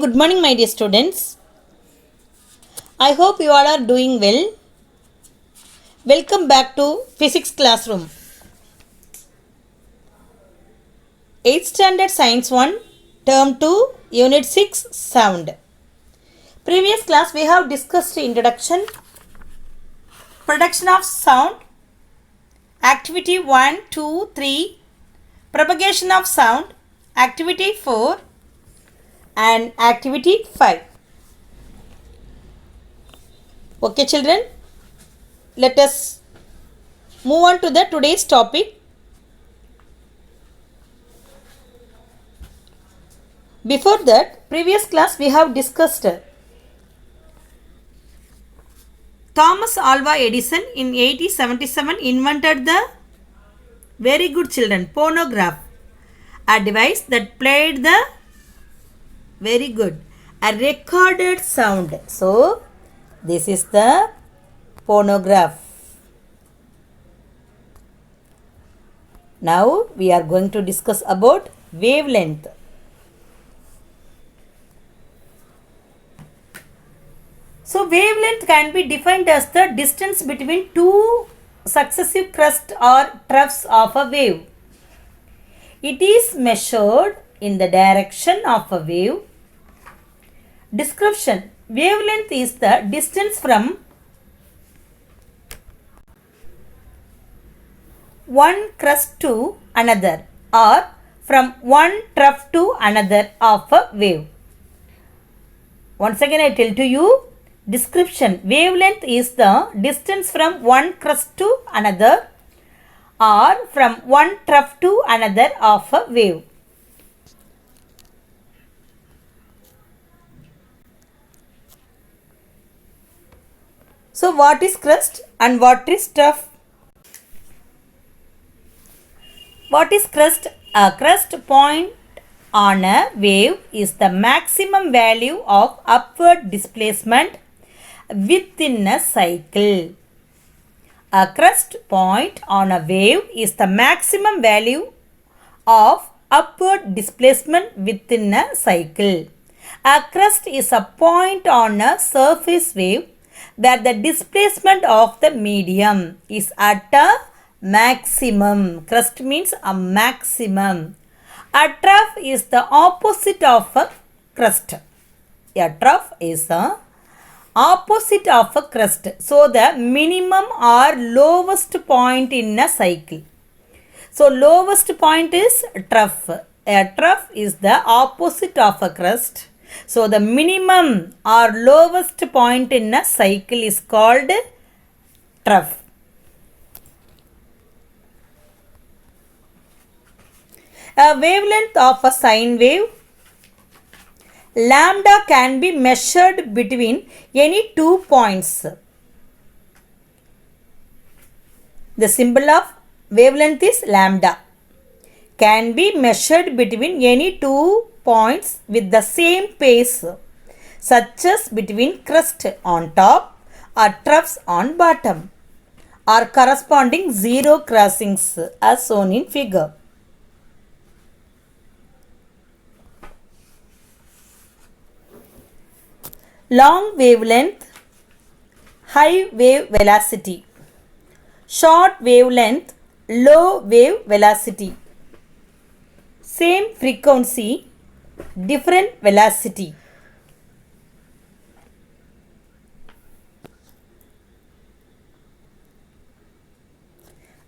good morning, my dear students. I hope you all are doing well. Welcome back to Physics Classroom. 8th Standard Science 1, Term 2, Unit 6, Sound. Previous class we have discussed introduction, production of sound, activity 1, 2, 3, propagation of sound, activity 4 and activity 5. Okay children, let us move on to the today's topic. Before that, previous class we have discussed Thomas Alva Edison in 1877 invented the very good children phonograph, a device that played the very good a recorded sound. So this is the phonograph. Now we are going to discuss about wavelength. So wavelength can be defined as the distance between two successive crests or troughs of a wave. It is measured in the direction of a wave. Description: wavelength is the distance from one crest to another or from one trough to another of a wave. Once again I tell to you, description: wavelength is the distance from one crest to another or from one trough to another of a wave. So what is crest and what is trough? What is crest? A crest point on a wave is the maximum value of upward displacement within a cycle. A crest point on a wave is the maximum value of upward displacement within a cycle. A crest is a point on a surface wave where the displacement of the medium is at a maximum. Crest means a maximum. A trough is the opposite of a crest. A trough is the opposite of a crest. So the minimum or lowest point in a cycle. So lowest point is trough. A trough is the opposite of a crest. So the minimum or lowest point in a cycle is called trough. A wavelength of a sine wave, lambda, can be measured between any 2 points. The symbol of wavelength is lambda. Can be measured between any 2 points with the same pace, such as between crest on top or troughs on bottom, or corresponding zero crossings as shown in figure. Long wavelength, high wave velocity. Short wavelength, low wave velocity. Same frequency, different velocity.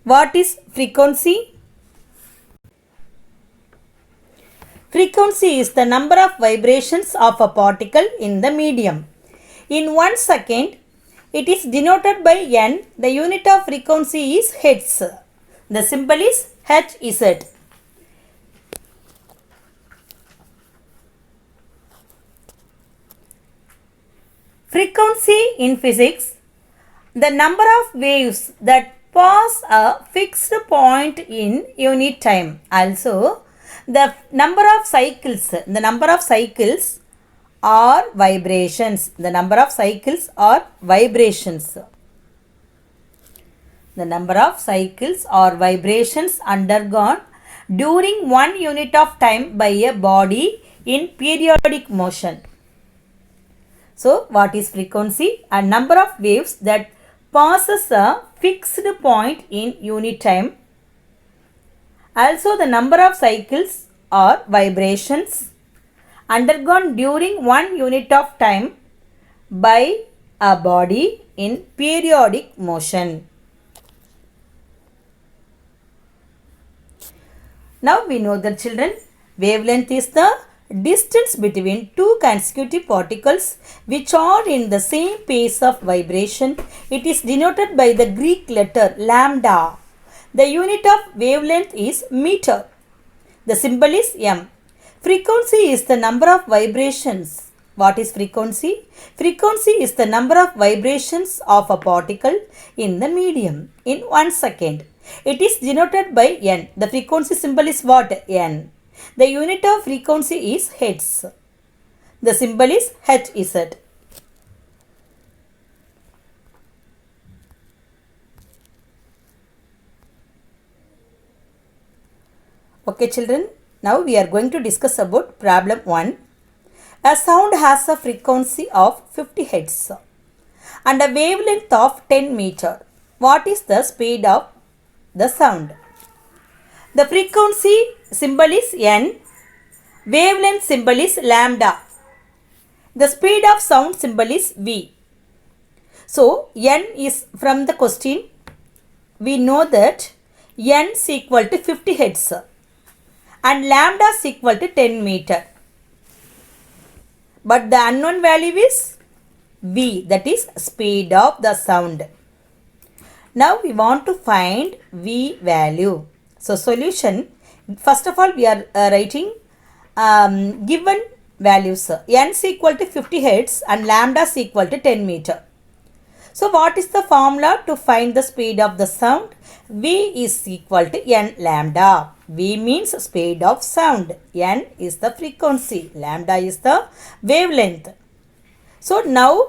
What is frequency? Frequency is the number of vibrations of a particle in the medium. In 1 second, it is denoted by n. The unit of frequency is hertz. The symbol is Hz. Frequency in physics, the number of waves that pass a fixed point in unit time. Also, the number of cycles or vibrations. The number of cycles or vibrations. The number of cycles or vibrations undergone during 1 unit of time by a body in periodic motion. So what is frequency? A number of waves that passes a fixed point in unit time. Also the number of cycles or vibrations undergone during one unit of time by a body in periodic motion. Now we know that children, wavelength is the distance between two consecutive particles which are in the same pace of vibration. It is denoted by the Greek letter lambda. The unit of wavelength is meter. The symbol is m. Frequency is the number of vibrations. What is frequency? Frequency is the number of vibrations of a particle in the medium in 1 second. It is denoted by n. The frequency symbol is what? N. The unit of frequency is hertz. The symbol is Hz. Okay children, now we are going to discuss about problem 1. A sound has a frequency of 50 Hz and a wavelength of 10 meter. What is the speed of the sound? The frequency symbol is n, wavelength symbol is lambda. The speed of sound symbol is v. So n is from the question, we know that n is equal to 50 Hz and lambda is equal to 10 meter. But the unknown value is v, that is speed of the sound. Now we want to find v value. So solution, first of all we are writing given values. N is equal to 50 Hz and lambda is equal to 10 meter. So what is the formula to find the speed of the sound? V is equal to n lambda. V means speed of sound. N is the frequency. Lambda is the wavelength. So now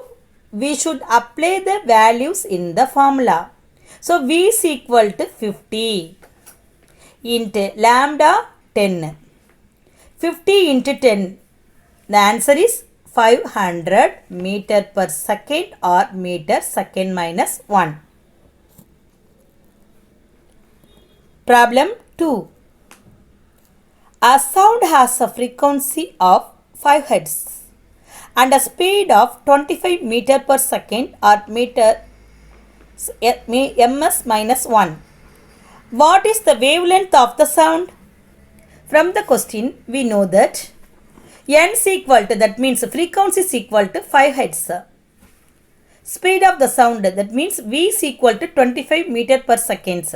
we should apply the values in the formula. So V is equal to 50 into lambda 10. 50 into 10. The answer is 500 meter per second or meter second minus 1. Problem 2. A sound has a frequency of 5 Hz and a speed of 25 meter per second or meter ms minus 1. What is the wavelength of the sound? From the question we know that n is equal to, that means frequency is equal to 5 Hz. Speed of the sound, that means v is equal to 25 meter per second.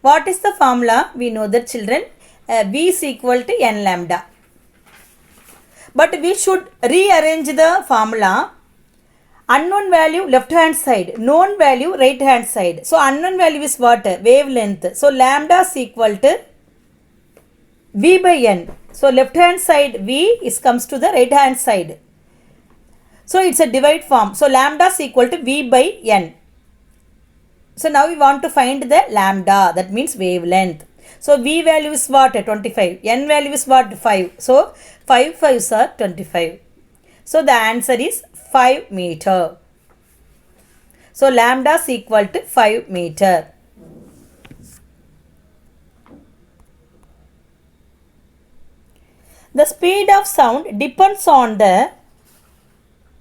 What is the formula? We know that children, v is equal to n lambda. But we should rearrange the formula. Unknown value left hand side, known value right hand side. So unknown value is what? Wavelength. So lambda is equal to v by n. So left hand side v is comes to the right hand side. So it's a divide form. So lambda is equal to v by n. So now we want to find the lambda, that means wavelength. So v value is what? 25. N value is what? 5. So 5 5s are 25. So the answer is 5 meter. So lambda is equal to 5 meter. The speed of sound depends on the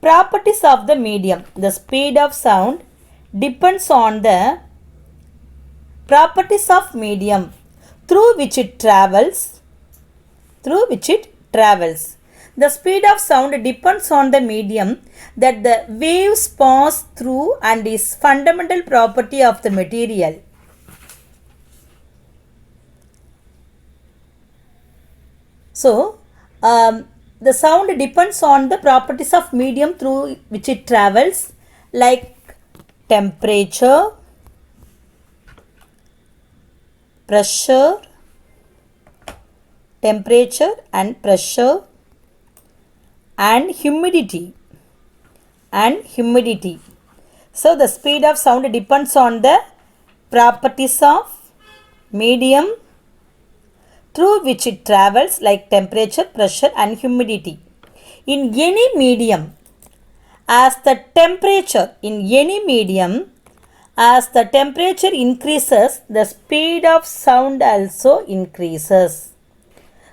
properties of the medium. The speed of sound depends on the properties of medium through which it travels. The speed of sound depends on the medium that the waves pass through and is fundamental property of the material. So, the sound depends on the properties of medium through which it travels, like temperature, pressure and humidity. So the speed of sound depends on the properties of medium through which it travels, like temperature, pressure, and humidity. In any medium, as the temperature increases, the speed of sound also increases.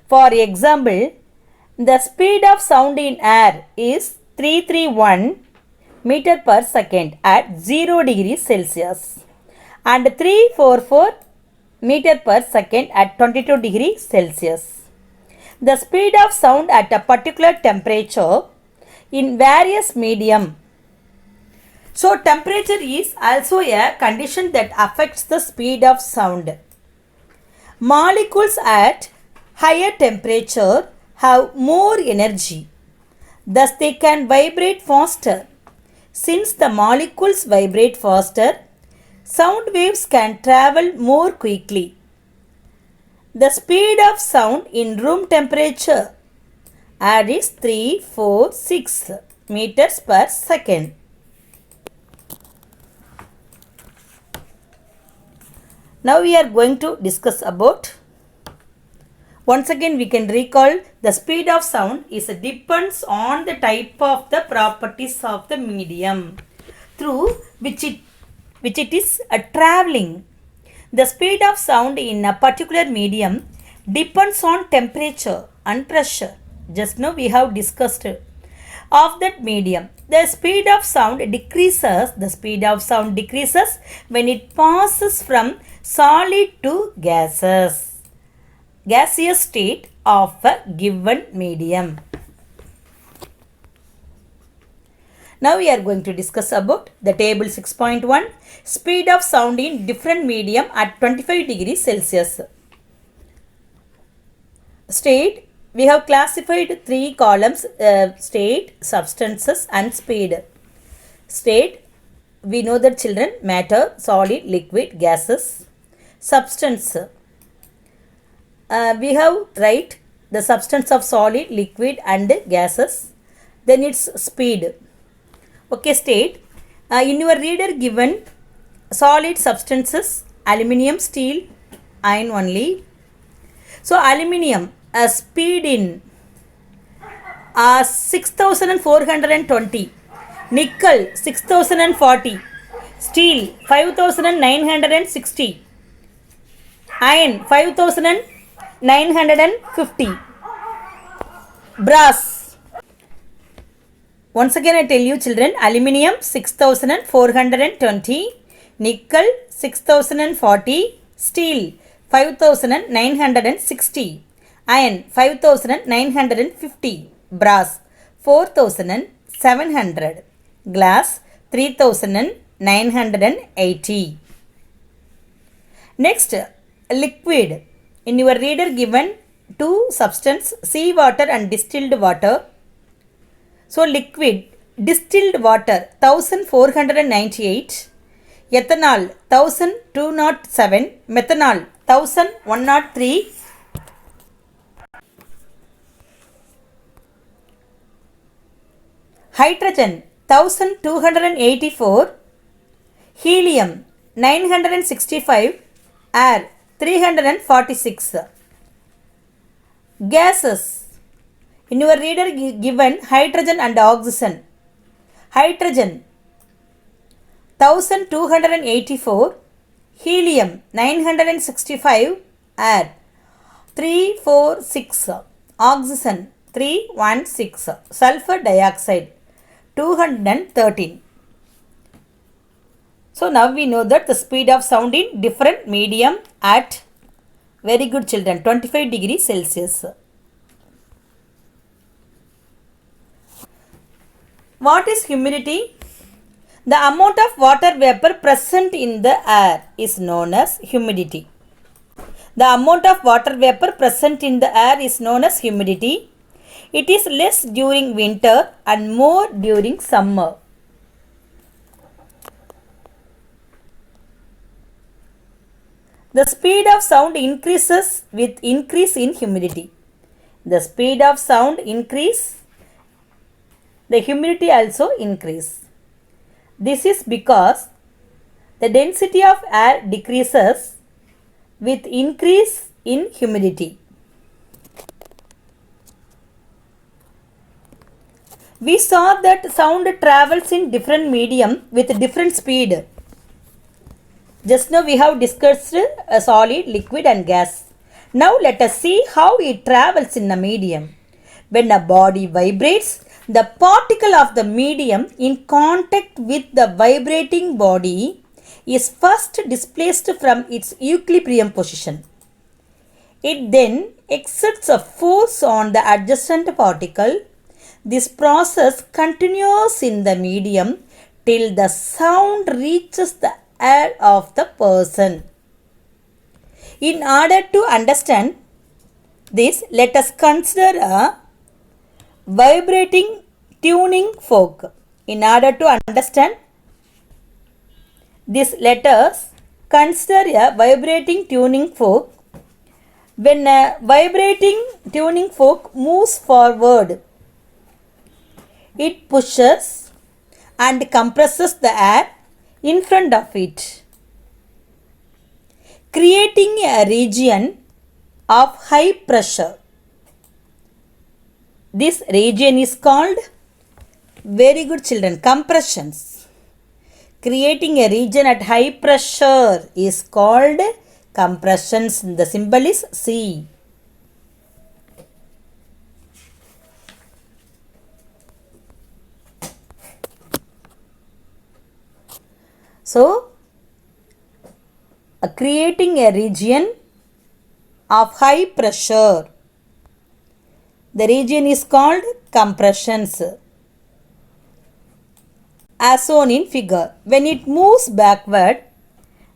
For example, the speed of sound in air is 331 meter per second at 0 degrees Celsius and 344 meter per second at 22 degrees Celsius. The speed of sound at a particular temperature in various medium. So temperature is also a condition that affects the speed of sound. Molecules at higher temperature have more energy. Thus they can vibrate faster. Since the molecules vibrate faster, sound waves can travel more quickly. The speed of sound in room temperature air is 346 meters per second. Now we are going to discuss about, once again we can recall, the speed of sound depends on the type of the properties of the medium through which it is traveling. The speed of sound in a particular medium depends on temperature and pressure. Just now we have discussed of that medium. The speed of sound decreases when it passes from solid to gaseous state of a given medium. Now we are going to discuss about the table 6.1, speed of sound in different medium at 25 degrees Celsius. State, we have classified 3 columns, state, substances and speed. State, we know that children, matter, solid, liquid, gases. Substance, we have write the substance of solid, liquid and gases. Then its speed. Okay, state, in your reader given solid substances, aluminium, steel, iron only. So aluminium, speed in 6420, nickel 6040, steel 5960, iron 5950, brass. Once again I tell you children, aluminium 6420, nickel 6040, steel 5960, iron 5950, brass 4700, glass 3980. Next, liquid. In your reader given 2 substance, sea water and distilled water. So liquid, distilled water 1498, ethanol 1207, methanol 1103, hydrogen 1284, helium 965, air 346. Gases. In your reader given hydrogen and oxygen. Hydrogen 1284, helium 965, air 346, oxygen 316, sulfur dioxide 213. So now we know that the speed of sound in different medium at, very good children, 25 degrees Celsius. What is humidity? The amount of water vapor present in the air is known as humidity. The amount of water vapor present in the air is known as humidity. It is less during winter and more during summer. The speed of sound increases with increase in humidity. The speed of sound increase, the humidity also increase. This is because the density of air decreases with increase in humidity. We saw that sound travels in different medium with different speed. Just now we have discussed a solid, liquid and gas. Now let us see how it travels in a medium. When a body vibrates, the particle of the medium in contact with the vibrating body is first displaced from its equilibrium position. It then exerts a force on the adjacent particle. This process continues in the medium till the sound reaches the ear of the person. In order to understand this, let us consider a vibrating tuning fork. In order to understand this, let us consider a vibrating tuning fork. When a vibrating tuning fork moves forward, it pushes and compresses the air in front of it, creating a region of high pressure. This region is called, very good children, compressions. Creating a region at high pressure is called compressions. The symbol is C. So, creating a region of high pressure. The region is called compressions, as shown in figure. When it moves backward,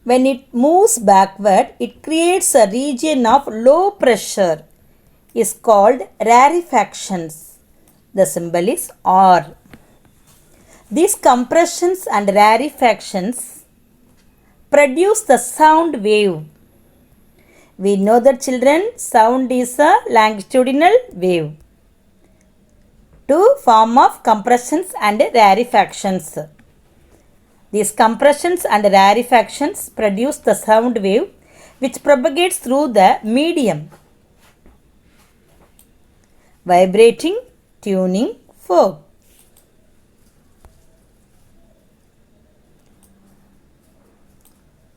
it creates a region of low pressure, is called rarefactions. The symbol is R. These compressions and rarefactions produce the sound wave. We know that children, sound is a longitudinal wave. Two form of compressions and rarefactions. These compressions and rarefactions produce the sound wave which propagates through the medium. Vibrating tuning fork.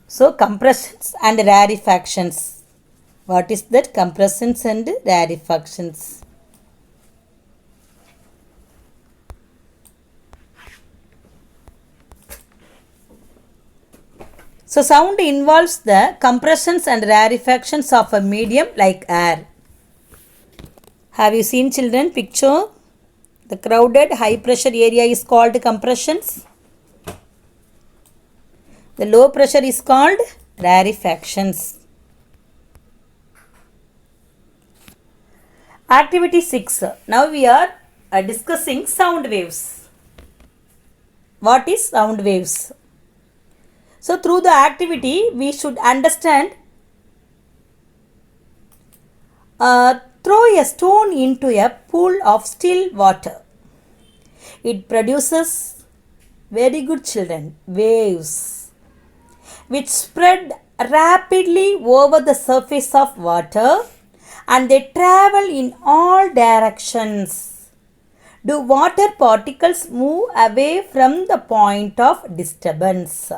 So, compressions and rarefactions. What is that? Compressions and rarefactions. So, sound involves the compressions and rarefactions of a medium like air. Have you seen children picture? The crowded high pressure area is called compressions. The low pressure is called rarefactions. Activity 6. Now we are discussing sound waves. What is sound waves? So through the activity we should understand. Throw a stone into a pool of still water. It produces, very good children, waves which spread rapidly over the surface of water and they travel in all directions. Do water particles move away from the point of disturbance?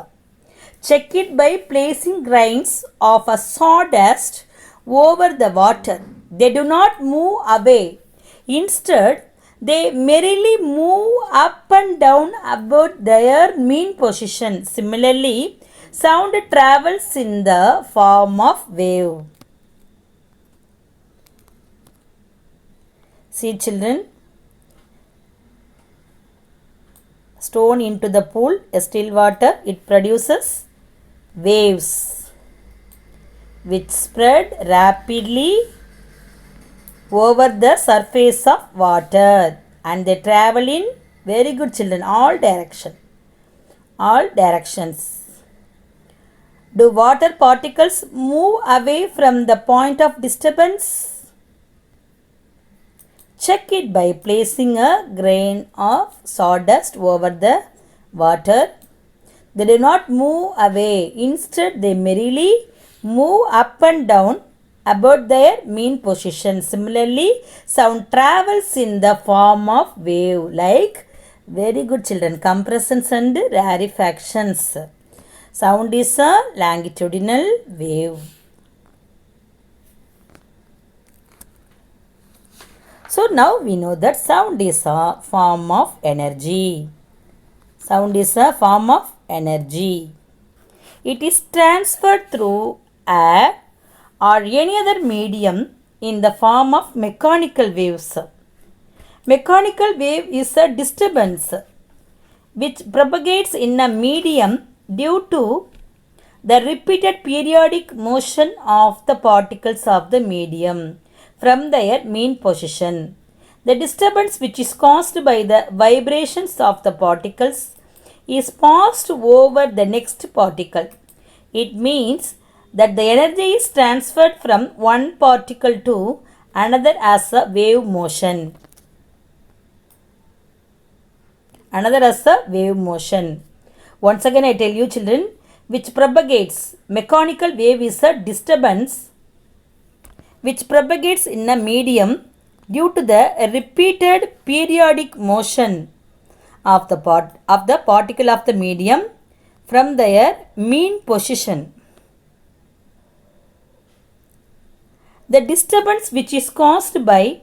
Check it by placing grains of a sawdust over the water. They do not move away. Instead, they merely move up and down about their mean position. Similarly, sound travels in the form of wave. See children, stone into the pool, still water, it produces waves which spread rapidly over the surface of water and they travel in, very good children, all directions. Do water particles move away from the point of disturbance? Check it by placing a grain of sawdust over the water. They do not move away. Instead, they merely move up and down about their mean position. Similarly, sound travels in the form of wave, like, very good children, compressions and rarefactions. Sound is a longitudinal wave. So now we know that sound is a form of energy. Sound is a form of energy. It is transferred through air or any other medium in the form of mechanical waves. Mechanical wave is a disturbance which propagates in a medium due to the repeated periodic motion of the particles of the medium from their mean position. The disturbance which is caused by the vibrations of the particles is passed over the next particle. It means that the energy is transferred from one particle to another as a wave motion. Another as a wave motion. Once again I tell you children, which propagates. Mechanical wave is a disturbance which propagates in a medium due to the repeated periodic motion of the particle of the medium from their mean position. The disturbance which is caused by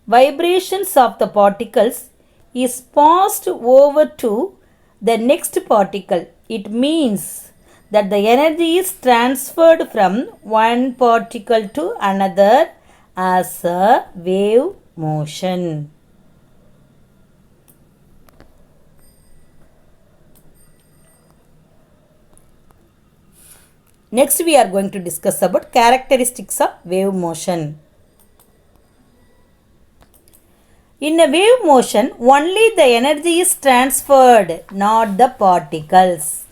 vibrations of the particles is passed over to the next particle. It means that the energy is transferred from one particle to another as a wave motion. Next we are going to discuss about characteristics of wave motion. In a wave motion, only the energy is transferred, not the particles.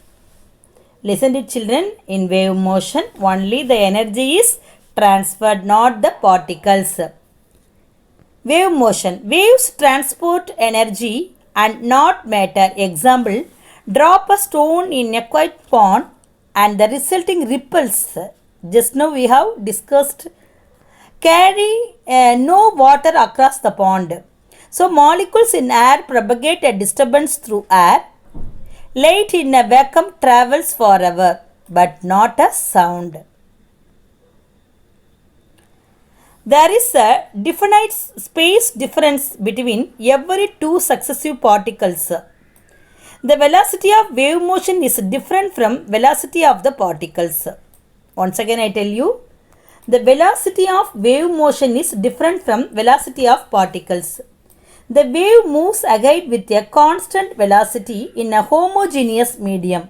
Listen to children, in wave motion, only the energy is transferred, not the particles. Wave motion. Waves transport energy and not matter. Example, drop a stone in a quiet pond and the resulting ripples, just now we have discussed, carry no water across the pond. So molecules in air propagate a disturbance through air. Light in a vacuum travels forever, but not a sound. There is a definite space difference between every two successive particles. The velocity of wave motion is different from velocity of the particles. Once again I tell you, the velocity of wave motion is different from velocity of particles. The wave moves ahead with a constant velocity in a homogeneous medium,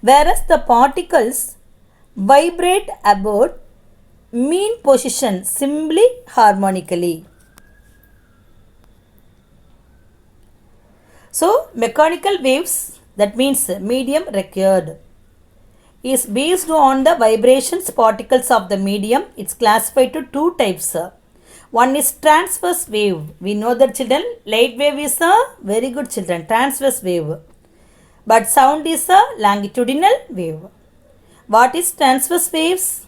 whereas the particles vibrate about mean position simply harmonically. So, mechanical waves, that means medium required, is based on the vibrations particles of the medium. It's classified to two types. One is transverse wave. We know that children, light wave is a very good children, transverse wave. But sound is a longitudinal wave. What is transverse waves?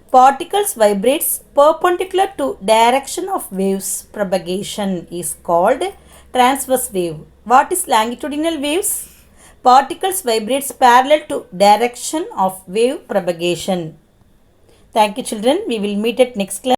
Particles vibrates perpendicular to direction of waves propagation is called transverse wave. What is longitudinal waves? Particles vibrates parallel to direction of wave propagation. Thank you children. We will meet at next class.